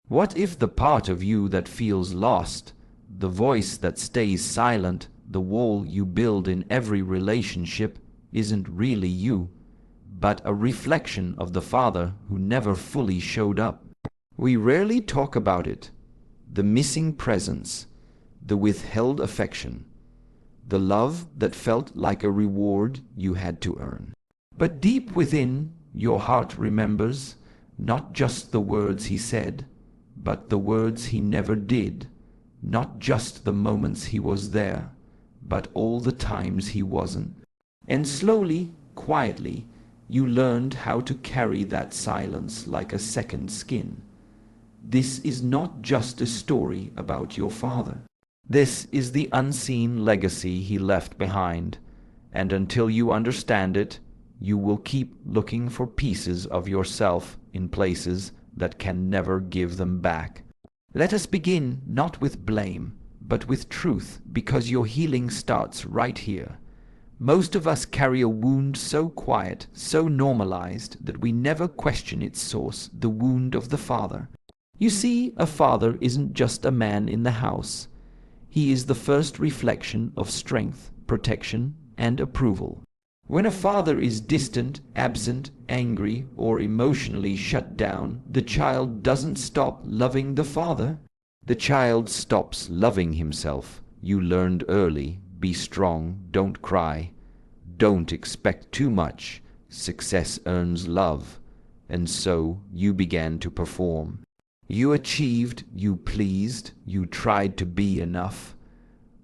What if the part of you that feels lost, the voice that stays silent, the wall you build in every relationship, isn't really you, but a reflection of the father who never fully showed up? We rarely talk about it. The missing presence, the withheld affection, the love that felt like a reward you had to earn. But deep within, your heart remembers not just the words he said, but the words he never did, not just the moments he was there, but all the times he wasn't. And slowly, quietly, you learned how to carry that silence like a second skin. This is not just a story about your father. This is the unseen legacy he left behind, and until you understand it, you will keep looking for pieces of yourself in places that can never give them back. Let us begin not with blame, but with truth, because your healing starts right here. Most of us carry a wound so quiet, so normalized, that we never question its source, the wound of the father. You see, a father isn't just a man in the house. He is the first reflection of strength, protection, and approval. When a father is distant, absent, angry, or emotionally shut down, the child doesn't stop loving the father. The child stops loving himself. You learned early, be strong, don't cry, don't expect too much, success earns love, and so you began to perform. You achieved, you pleased, you tried to be enough,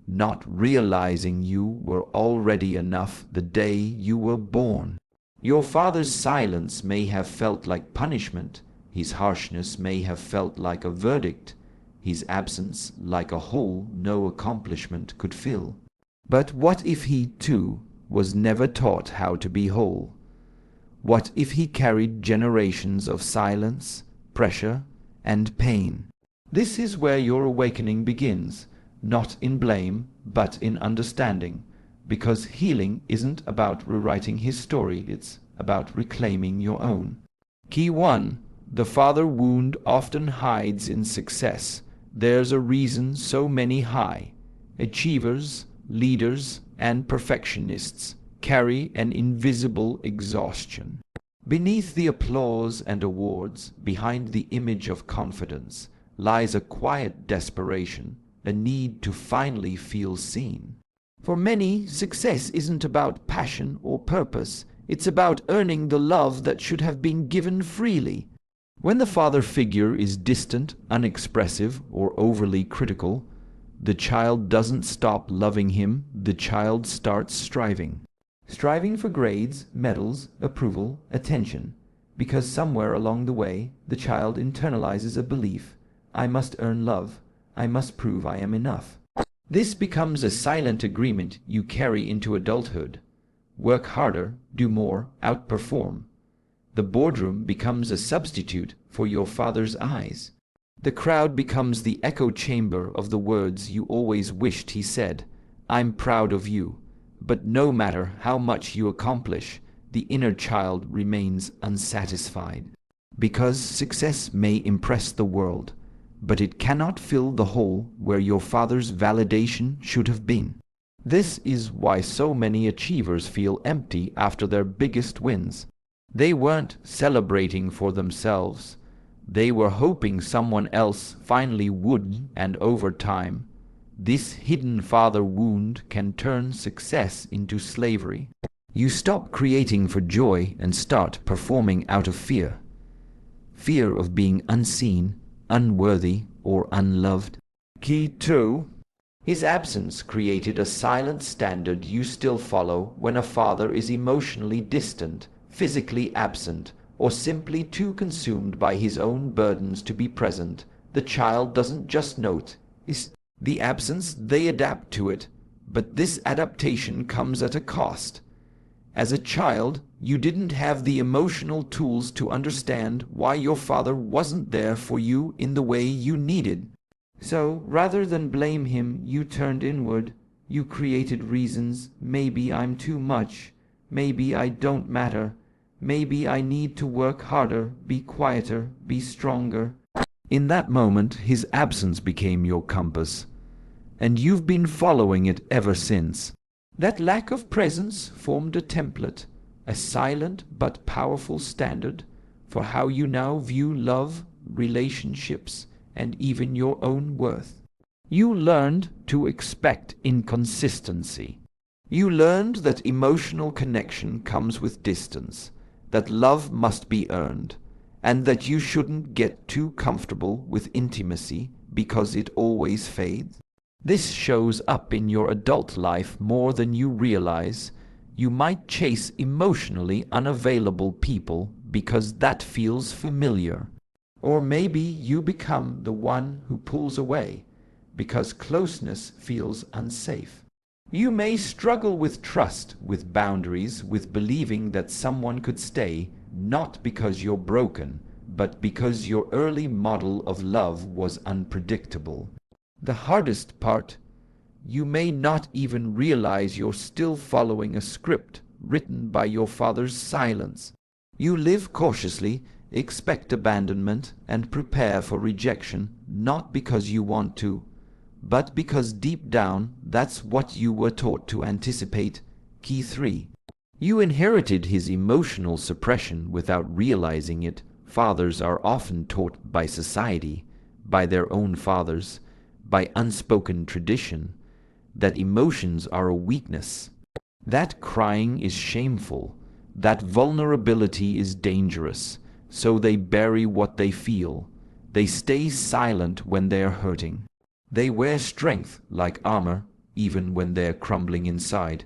not realizing you were already enough the day you were born. Your father's silence may have felt like punishment, his harshness may have felt like a verdict, his absence like a hole no accomplishment could fill. But what if he, too, was never taught how to be whole? What if he carried generations of silence, pressure, and pain? This is where your awakening begins, not in blame, but in understanding, because healing isn't about rewriting his story, it's about reclaiming your own. Key 1. The father wound often hides in success. There's a reason so many high achievers, leaders, and perfectionists carry an invisible exhaustion. Beneath the applause and awards, behind the image of confidence, lies a quiet desperation, a need to finally feel seen. For many, success isn't about passion or purpose. It's about earning the love that should have been given freely. When the father figure is distant, unexpressive, or overly critical, the child doesn't stop loving him, the child starts striving. Striving for grades, medals, approval, attention, because somewhere along the way the child internalizes a belief: I must earn love, I must prove I am enough. This becomes a silent agreement you carry into adulthood. Work harder, do more, outperform. The boardroom becomes a substitute for your father's eyes. The crowd becomes the echo chamber of the words you always wished he said: I'm proud of you. But no matter how much you accomplish, the inner child remains unsatisfied. Because success may impress the world, but it cannot fill the hole where your father's validation should have been. This is why so many achievers feel empty after their biggest wins. They weren't celebrating for themselves. They were hoping someone else finally would, and over time, this hidden father wound can turn success into slavery. You stop creating for joy and start performing out of fear. Fear of being unseen, unworthy, or unloved. Key 2. His absence created a silent standard you still follow when a father is emotionally distant, physically absent, or simply too consumed by his own burdens to be present. The child doesn't just note the absence, they adapt to it, but this adaptation comes at a cost. As a child, you didn't have the emotional tools to understand why your father wasn't there for you in the way you needed. So, rather than blame him, you turned inward. You created reasons. Maybe I'm too much. Maybe I don't matter. Maybe I need to work harder, be quieter, be stronger. In that moment, his absence became your compass, and you've been following it ever since. That lack of presence formed a template, a silent but powerful standard for how you now view love, relationships, and even your own worth. You learned to expect inconsistency. You learned that emotional connection comes with distance, that love must be earned, and that you shouldn't get too comfortable with intimacy because it always fades. This shows up in your adult life more than you realize. You might chase emotionally unavailable people because that feels familiar. Or maybe you become the one who pulls away because closeness feels unsafe. You may struggle with trust, with boundaries, with believing that someone could stay, not because you're broken, but because your early model of love was unpredictable. The hardest part, you may not even realize you're still following a script written by your father's silence. You live cautiously, expect abandonment, and prepare for rejection, not because you want to, but because deep down that's what you were taught to anticipate. Key 3. You inherited his emotional suppression without realizing it. Fathers are often taught by society, by their own fathers, by unspoken tradition, that emotions are a weakness, that crying is shameful, that vulnerability is dangerous, so they bury what they feel. They stay silent when they're hurting. They wear strength like armor, even when they're crumbling inside.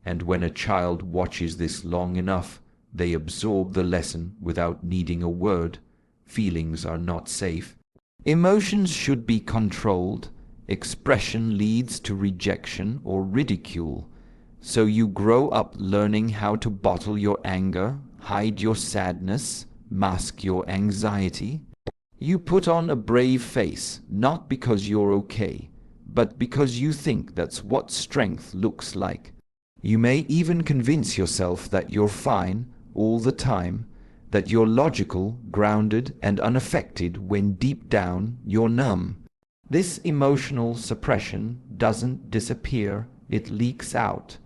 And when a child watches this long enough, they absorb the lesson without needing a word. Feelings are not safe. Emotions should be controlled. Expression leads to rejection or ridicule. So you grow up learning how to bottle your anger, hide your sadness, mask your anxiety. You put on a brave face, not because you're okay, but because you think that's what strength looks like. You may even convince yourself that you're fine all the time, that you're logical, grounded, and unaffected when deep down you're numb. This emotional suppression doesn't disappear, it leaks out.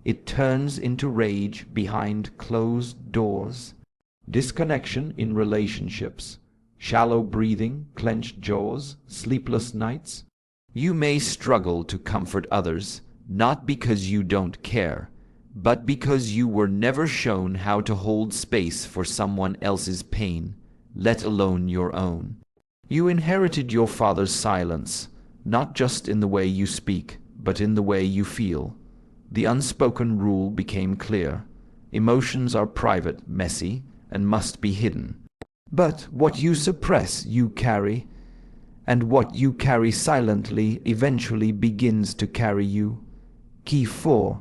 It turns into rage behind closed doors, disconnection in relationships, shallow breathing, clenched jaws, sleepless nights. You may struggle to comfort others, not because you don't care, but because you were never shown how to hold space for someone else's pain, let alone your own. You inherited your father's silence, not just in the way you speak, but in the way you feel. The unspoken rule became clear. Emotions are private, messy, and must be hidden. But what you suppress, you carry, and what you carry silently eventually begins to carry you. Key 4.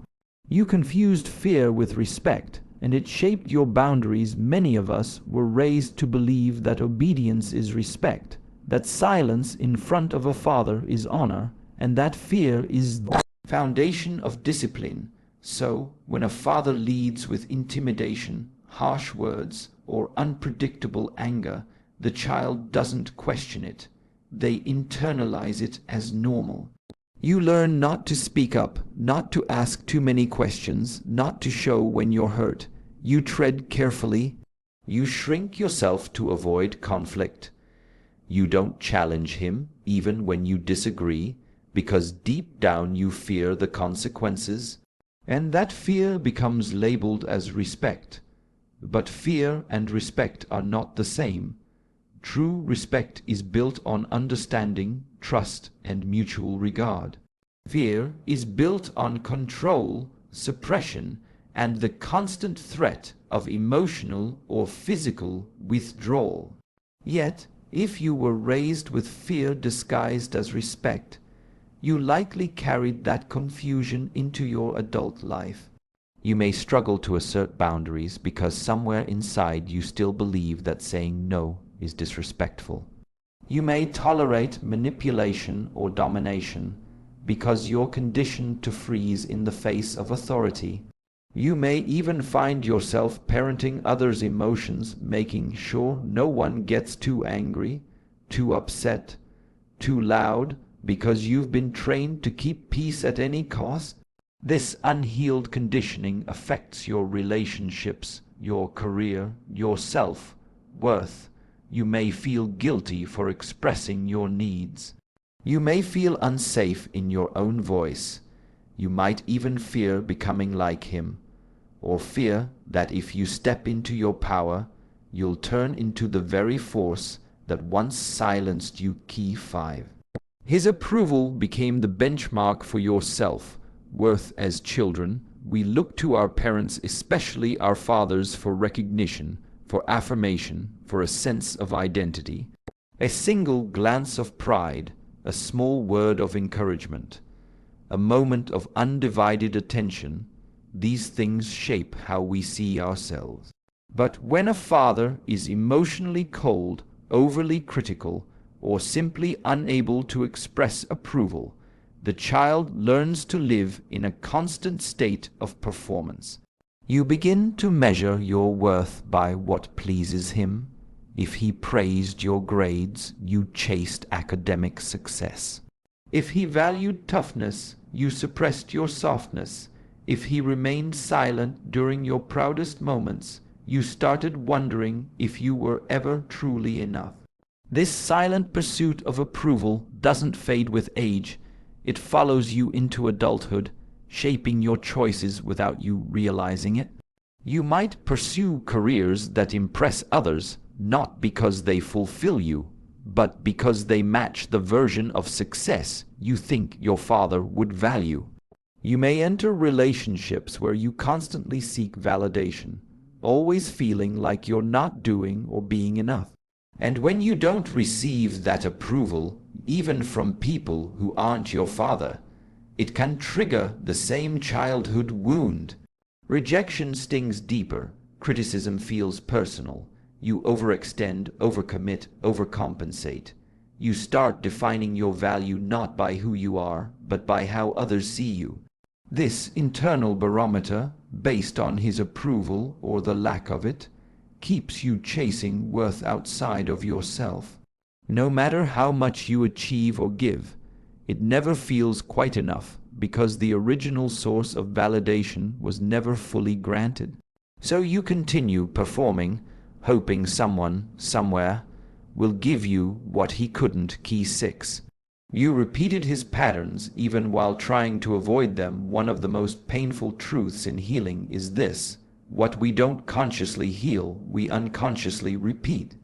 You confused fear with respect, and it shaped your boundaries. Many of us were raised to believe that obedience is respect, that silence in front of a father is honor, and that fear is the foundation of discipline. So, when a father leads with intimidation, harsh words, or unpredictable anger, the child doesn't question it. They internalize it as normal. You learn not to speak up, not to ask too many questions, not to show when you're hurt. You tread carefully. You shrink yourself to avoid conflict. You don't challenge him, even when you disagree, because deep down you fear the consequences, and that fear becomes labeled as respect. But fear and respect are not the same. True respect is built on understanding, trust, and mutual regard. Fear is built on control, suppression, and the constant threat of emotional or physical withdrawal. Yet, if you were raised with fear disguised as respect, you likely carried that confusion into your adult life. You may struggle to assert boundaries because somewhere inside you still believe that saying no is disrespectful. You may tolerate manipulation or domination because you're conditioned to freeze in the face of authority. You may even find yourself parenting others' emotions, making sure no one gets too angry, too upset, too loud, because you've been trained to keep peace at any cost? This unhealed conditioning affects your relationships, your career, your self-worth. You may feel guilty for expressing your needs. You may feel unsafe in your own voice. You might even fear becoming like him, or fear that if you step into your power, you'll turn into the very force that once silenced you. Key 5. His approval became the benchmark for your self-worth. As children, we look to our parents, especially our fathers, for recognition, for affirmation, for a sense of identity. A single glance of pride, a small word of encouragement, a moment of undivided attention, these things shape how we see ourselves. But when a father is emotionally cold, overly critical, or simply unable to express approval, the child learns to live in a constant state of performance. You begin to measure your worth by what pleases him. If he praised your grades, you chased academic success. If he valued toughness, you suppressed your softness. If he remained silent during your proudest moments, you started wondering if you were ever truly enough. This silent pursuit of approval doesn't fade with age. It follows you into adulthood, shaping your choices without you realizing it. You might pursue careers that impress others, not because they fulfill you, but because they match the version of success you think your father would value. You may enter relationships where you constantly seek validation, always feeling like you're not doing or being enough. And when you don't receive that approval, even from people who aren't your father, it can trigger the same childhood wound. Rejection stings deeper. Criticism feels personal. You overextend, overcommit, overcompensate. You start defining your value not by who you are, but by how others see you. This internal barometer, based on his approval or the lack of it, keeps you chasing worth outside of yourself. No matter how much you achieve or give, it never feels quite enough because the original source of validation was never fully granted. So you continue performing, hoping someone, somewhere, will give you what he couldn't. Key 6. You repeated his patterns even while trying to avoid them. One of the most painful truths in healing is this: what we don't consciously heal, we unconsciously repeat.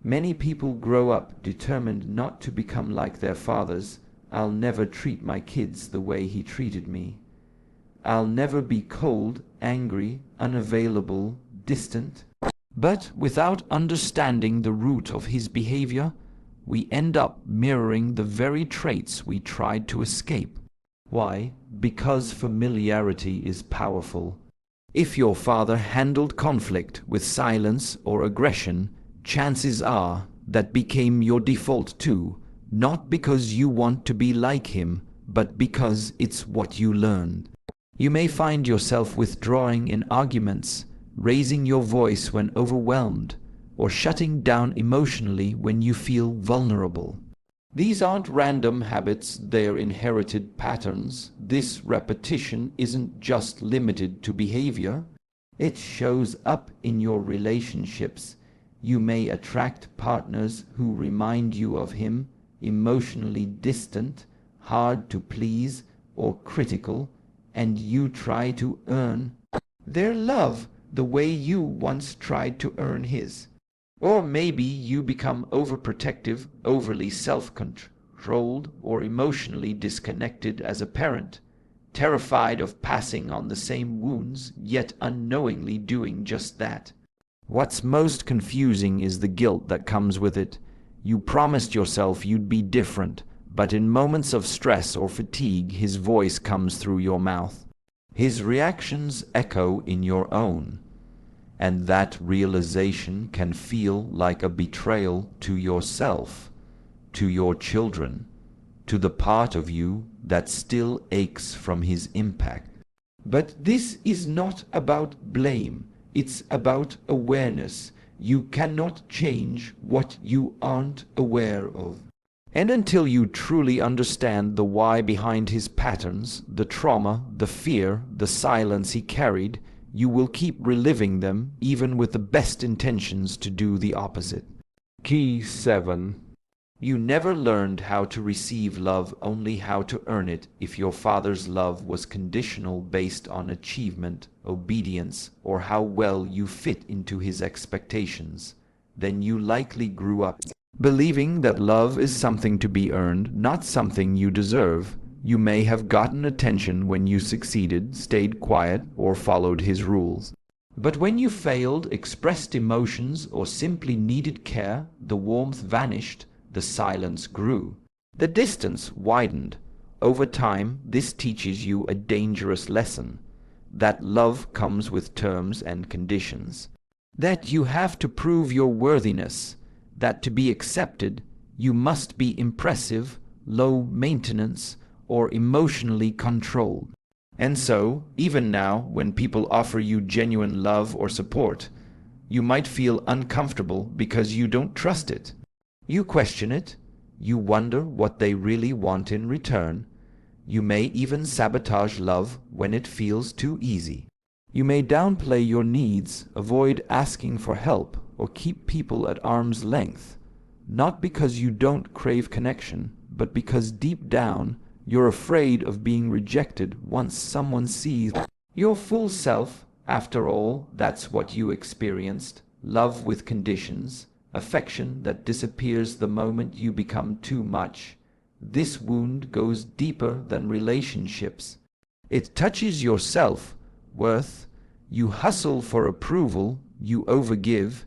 Many people grow up determined not to become like their fathers. I'll never treat my kids the way he treated me. I'll never be cold, angry, unavailable, distant. But without understanding the root of his behavior, we end up mirroring the very traits we tried to escape. Why? Because familiarity is powerful. If your father handled conflict with silence or aggression, chances are that became your default too, not because you want to be like him, but because it's what you learned. You may find yourself withdrawing in arguments, raising your voice when overwhelmed, or shutting down emotionally when you feel vulnerable. These aren't random habits, they're inherited patterns. This repetition isn't just limited to behavior. It shows up in your relationships. You may attract partners who remind you of him, emotionally distant, hard to please, or critical, and you try to earn their love the way you once tried to earn his. Or maybe you become overprotective, overly self-controlled, or emotionally disconnected as a parent, terrified of passing on the same wounds, yet unknowingly doing just that. What's most confusing is the guilt that comes with it. You promised yourself you'd be different, but in moments of stress or fatigue, his voice comes through your mouth. His reactions echo in your own. And that realization can feel like a betrayal to yourself, to your children, to the part of you that still aches from his impact. But this is not about blame, it's about awareness. You cannot change what you aren't aware of. And until you truly understand the why behind his patterns, the trauma, the fear, the silence he carried, you will keep reliving them even with the best intentions to do the opposite. Key 7. You never learned how to receive love, only how to earn it. If your father's love was conditional based on achievement, obedience, or how well you fit into his expectations, then you likely grew up believing that love is something to be earned, not something you deserve. You may have gotten attention when you succeeded, stayed quiet, or followed his rules. But when you failed, expressed emotions, or simply needed care, the warmth vanished, the silence grew. The distance widened. Over time, this teaches you a dangerous lesson, that love comes with terms and conditions, that you have to prove your worthiness, that to be accepted, you must be impressive, low maintenance, or emotionally controlled. And so, even now, when people offer you genuine love or support, you might feel uncomfortable because you don't trust it. You question it, you wonder what they really want in return. You may even sabotage love when it feels too easy. You may downplay your needs, avoid asking for help, or keep people at arm's length, not because you don't crave connection, but because deep down you're afraid of being rejected once someone sees your full self. After all, that's what you experienced: love with conditions, affection that disappears the moment you become too much. This wound goes deeper than relationships. It touches your self-worth. You hustle for approval, you overgive.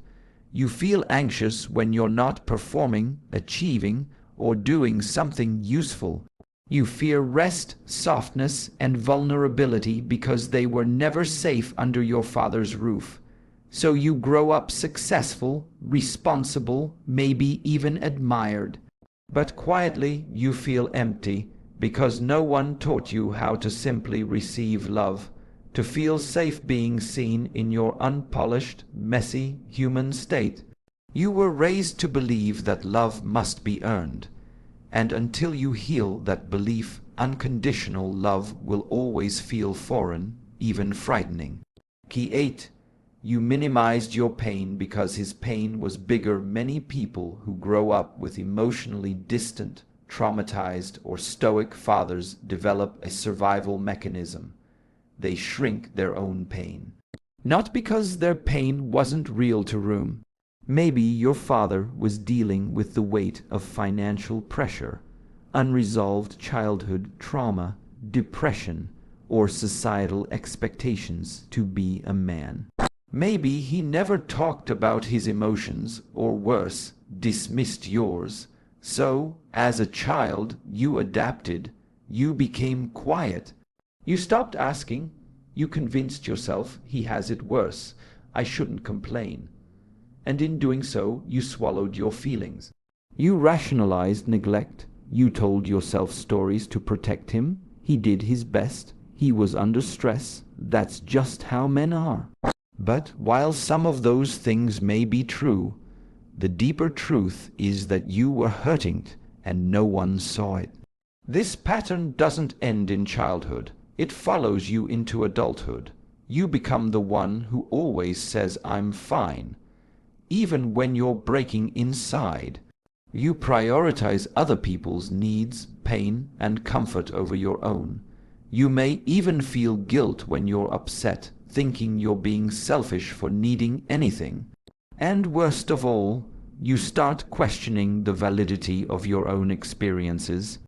You feel anxious when you're not performing, achieving, or doing something useful. You fear rest, softness, and vulnerability because they were never safe under your father's roof. So you grow up successful, responsible, maybe even admired. But quietly you feel empty because no one taught you how to simply receive love, to feel safe being seen in your unpolished, messy human state. You were raised to believe that love must be earned. And until you heal that belief, unconditional love will always feel foreign, even frightening. Key 8. You minimized your pain because his pain was bigger. Many people who grow up with emotionally distant, traumatized, or stoic fathers develop a survival mechanism. They shrink their own pain. Not because their pain wasn't real to room. Maybe your father was dealing with the weight of financial pressure, unresolved childhood trauma, depression, or societal expectations to be a man. Maybe he never talked about his emotions, or worse, dismissed yours. So, as a child, you adapted. You became quiet. You stopped asking. You convinced yourself he has it worse. I shouldn't complain. And in doing so, you swallowed your feelings. You rationalized neglect. You told yourself stories to protect him. He did his best. He was under stress. That's just how men are. But while some of those things may be true, the deeper truth is that you were hurting and no one saw it. This pattern doesn't end in childhood. It follows you into adulthood. You become the one who always says, "I'm fine," even when you're breaking inside. You prioritize other people's needs, pain, and comfort over your own. You may even feel guilt when you're upset, thinking you're being selfish for needing anything. And worst of all, you start questioning the validity of your own experiences.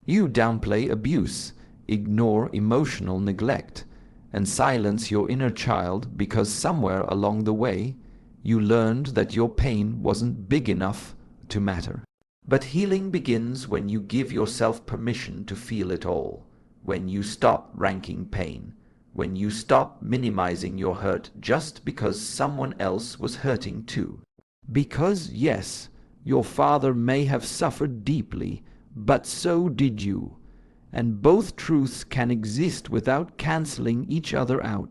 You downplay abuse, ignore emotional neglect, and silence your inner child because somewhere along the way you learned that your pain wasn't big enough to matter. But healing begins when you give yourself permission to feel it all, when you stop ranking pain, when you stop minimizing your hurt just because someone else was hurting too. Because yes, your father may have suffered deeply, but so did you. And both truths can exist without canceling each other out.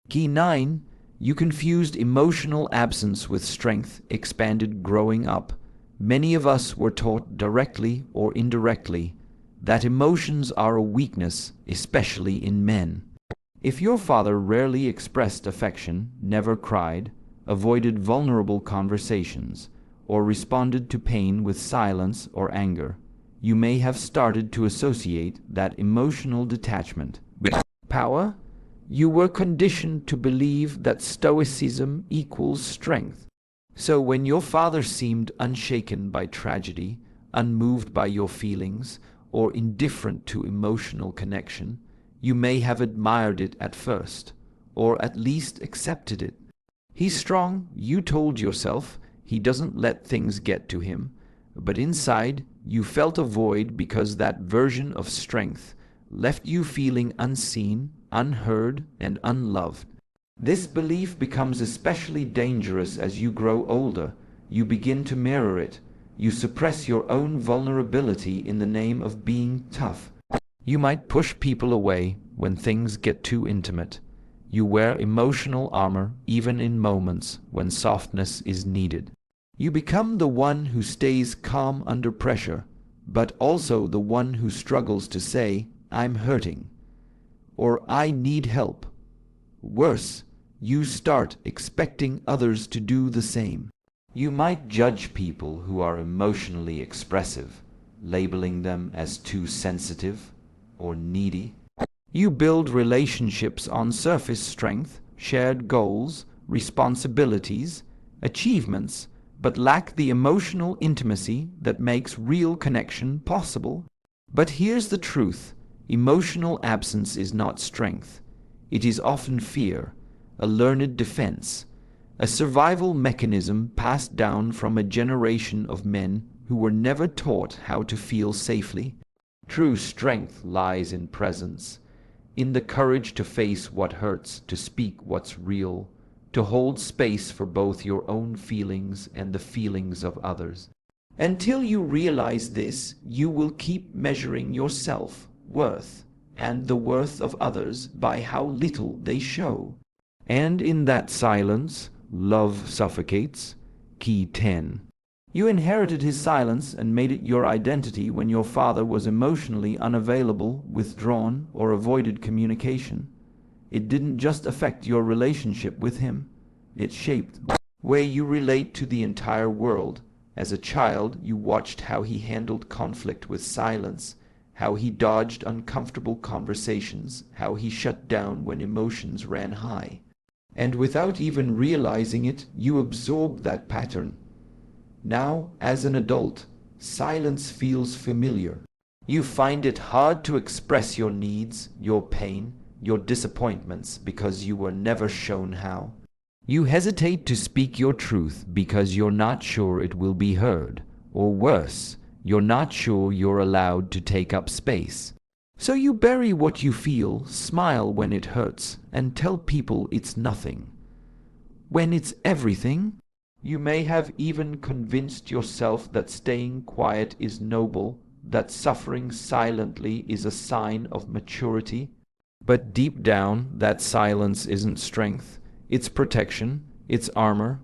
Key 9. You confused emotional absence with strength expanded growing up. Many of us were taught directly or indirectly that emotions are a weakness, especially in men. If your father rarely expressed affection, never cried, avoided vulnerable conversations, or responded to pain with silence or anger, you may have started to associate that emotional detachment with power. You were conditioned to believe that stoicism equals strength. So when your father seemed unshaken by tragedy, unmoved by your feelings, or indifferent to emotional connection, you may have admired it at first, or at least accepted it. He's strong, you told yourself. He doesn't let things get to him. But inside, you felt a void because that version of strength left you feeling unseen, unheard, and unloved. This belief becomes especially dangerous as you grow older. You begin to mirror it. You suppress your own vulnerability in the name of being tough. You might push people away when things get too intimate. You wear emotional armor even in moments when softness is needed. You become the one who stays calm under pressure, but also the one who struggles to say, "I'm hurting," or "I need help." Worse, you start expecting others to do the same. You might judge people who are emotionally expressive, labeling them as too sensitive or needy. You build relationships on surface strength, shared goals, responsibilities, achievements, but lack the emotional intimacy that makes real connection possible. But here's the truth. Emotional absence is not strength. It is often fear, a learned defense, a survival mechanism passed down from a generation of men who were never taught how to feel safely. True strength lies in presence, in the courage to face what hurts, to speak what's real, to hold space for both your own feelings and the feelings of others. Until you realize this, you will keep measuring your self-worth and the worth of others by how little they show. And in that silence, love suffocates. Key 10. You inherited his silence and made it your identity when your father was emotionally unavailable, withdrawn, or avoided communication. It didn't just affect your relationship with him. It shaped the way you relate to the entire world. As a child, you watched how he handled conflict with silence, how he dodged uncomfortable conversations, how he shut down when emotions ran high. And without even realizing it, you absorbed that pattern. Now, as an adult, silence feels familiar. You find it hard to express your needs, your pain, your disappointments because you were never shown how. You hesitate to speak your truth because you're not sure it will be heard, or worse, you're not sure you're allowed to take up space. So you bury what you feel, smile when it hurts, and tell people it's nothing. When it's everything. You may have even convinced yourself that staying quiet is noble, that suffering silently is a sign of maturity. But deep down, that silence isn't strength. It's protection, it's armor.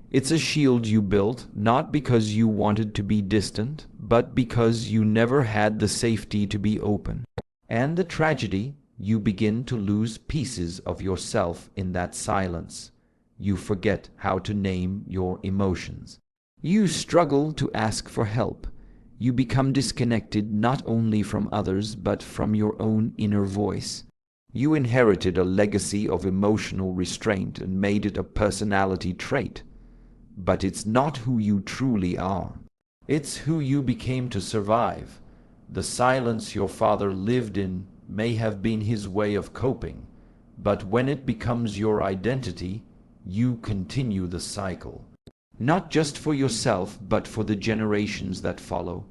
It's a shield you built, not because you wanted to be distant, but because you never had the safety to be open. And the tragedy, you begin to lose pieces of yourself in that silence. You forget how to name your emotions. You struggle to ask for help. You become disconnected not only from others, but from your own inner voice. You inherited a legacy of emotional restraint and made it a personality trait. But it's not who you truly are. It's who you became to survive. The silence your father lived in may have been his way of coping, but when it becomes your identity, you continue the cycle. Not just for yourself, but for the generations that follow.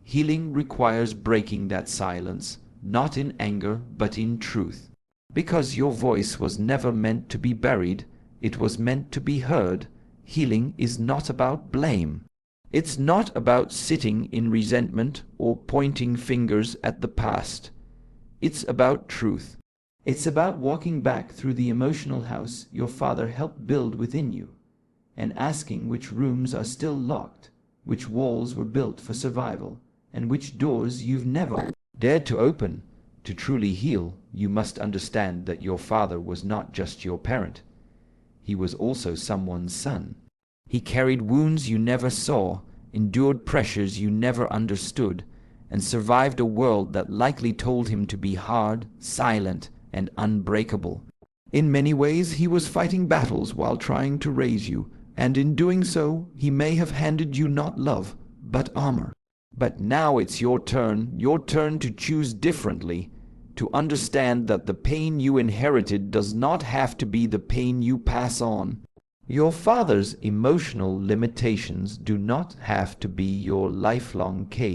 Healing requires breaking that silence, not in anger, but in truth. Because your voice was never meant to be buried, it was meant to be heard. Healing is not about blame. It's not about sitting in resentment or pointing fingers at the past. It's about truth. It's about walking back through the emotional house your father helped build within you, and asking which rooms are still locked, which walls were built for survival, and which doors you've never dared to open. To truly heal, you must understand that your father was not just your parent. He was also someone's son. He carried wounds you never saw, endured pressures you never understood, and survived a world that likely told him to be hard, silent, and unbreakable. In many ways, he was fighting battles while trying to raise you, and in doing so, he may have handed you not love, but armor. But now it's your turn to choose differently, to understand that the pain you inherited does not have to be the pain you pass on. Your father's emotional limitations do not have to be your lifelong cage.